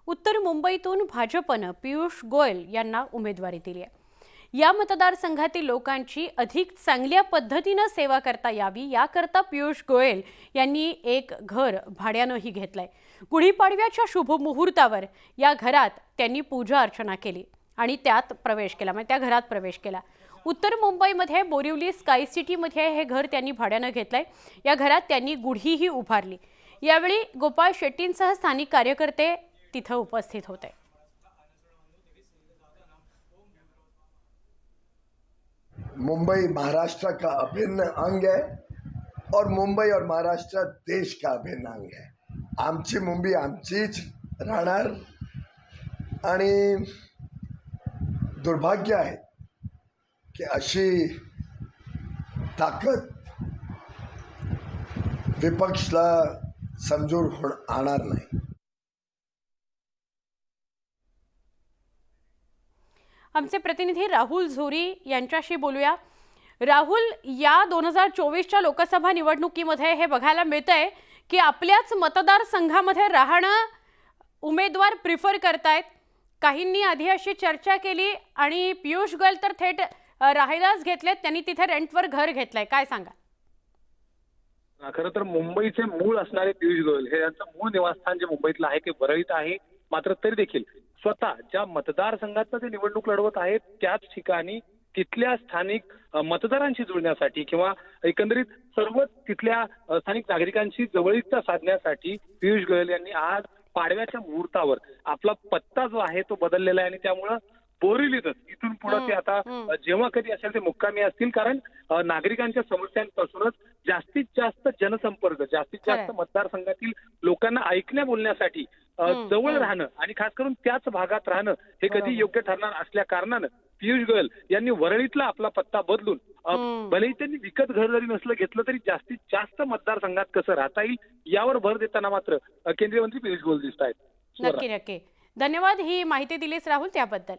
उत्तर मुंबईतून भाजपनं पियुष गोयल यांना उमेदवारी दिली आहे। या मतदारसंघातील लोकांची अधिक चांगल्या पद्धतीने सेवा करता यावी याकरता पियुष गोयल यांनी एक घर भाड्यानेही घेतलंय। गुढीपाडव्याच्या शुभ मुहूर्तावर या घरात त्यांनी पूजा अर्चना केली आणि त्यात प्रवेश केला, म्हणजे त्या घरात प्रवेश केला। उत्तर मुंबईमध्ये बोरिवली स्काय सिटीमध्ये हे घर त्यांनी भाड्याने घेतलंय। या घरात त्यांनी गुढीही उभारली। यावेळी गोपाळ शेट्टींसह स्थानिक कार्यकर्ते तिथे उपस्थित होते। मुंबई महाराष्ट्र का अभिन्न अंग है और मुंबई और महाराष्ट्र देश का अभिन्न अंग है। आमची मुंबई आमचीच राहणार आणि दुर्भाग्य आहे की अशी ताकद विपक्षला समजून आणणार नाही। आमचे प्रतिनिधी राहुल झोरी यांच्याशी बोलूया। राहुल, या 2024च्या लोकसभा निवडणुकीमध्ये हे बघायला मिळतंय की आपल्याच मतदारसंघामध्ये राहणं उमेदवार प्रिफर करतायत। काहींनी आधी अशी चर्चा केली आणि पियुष गोयल तर थेट राहायलाच घेतलेत, त्यांनी तिथे रेंटवर घर घेतलंय, काय सांगा? खरं तर मुंबईचे मूळ असणारे पियुष गोयल हे यांचं मूळ निवासस्थान जे मुंबईतलं आहे ते वरळीत आहे। मात्र तरी देखील स्वतः ज्या मतदारसंघात ते निवडणूक लढवत आहेत त्याच ठिकाणी तिथल्या स्थानिक मतदारांशी जुळण्यासाठी किंवा एकंदरीत सर्व तिथल्या स्थानिक नागरिकांशी जवळीकता साधण्यासाठी पियुष गोयल यांनी आज पाडव्याच्या मुहूर्तावर आपला पत्ता जो आहे तो बदललेला आहे आणि त्यामुळे बोरिवलीतच इथून पुढे ते आता जेव्हा कधी असेल ते मुक्कामी असतील, कारण नागरिकांच्या समस्यांपासूनच जास्तीत जास्त जनसंपर्क, जास्तीत जास्त मतदारसंघातील लोकांना ऐकण्या बोलण्यासाठी जवळ राहणं आणि खास करून त्याच भागात राहणं हे कधी योग्य ठरणार असल्या कारणानं पियुष गोयल यांनी वरळीतला आपला पत्ता बदलून भलेही त्यांनी विकत घर जरी नसलं घेतलं तरी जास्तीत जास्त मतदारसंघात कसं राहता येईल यावर भर देताना मात्र केंद्रीय मंत्री पियुष गोयल दिसत आहेत। नक्की नक्की, धन्यवाद ही माहिती दिलीस राहुल त्याबद्दल।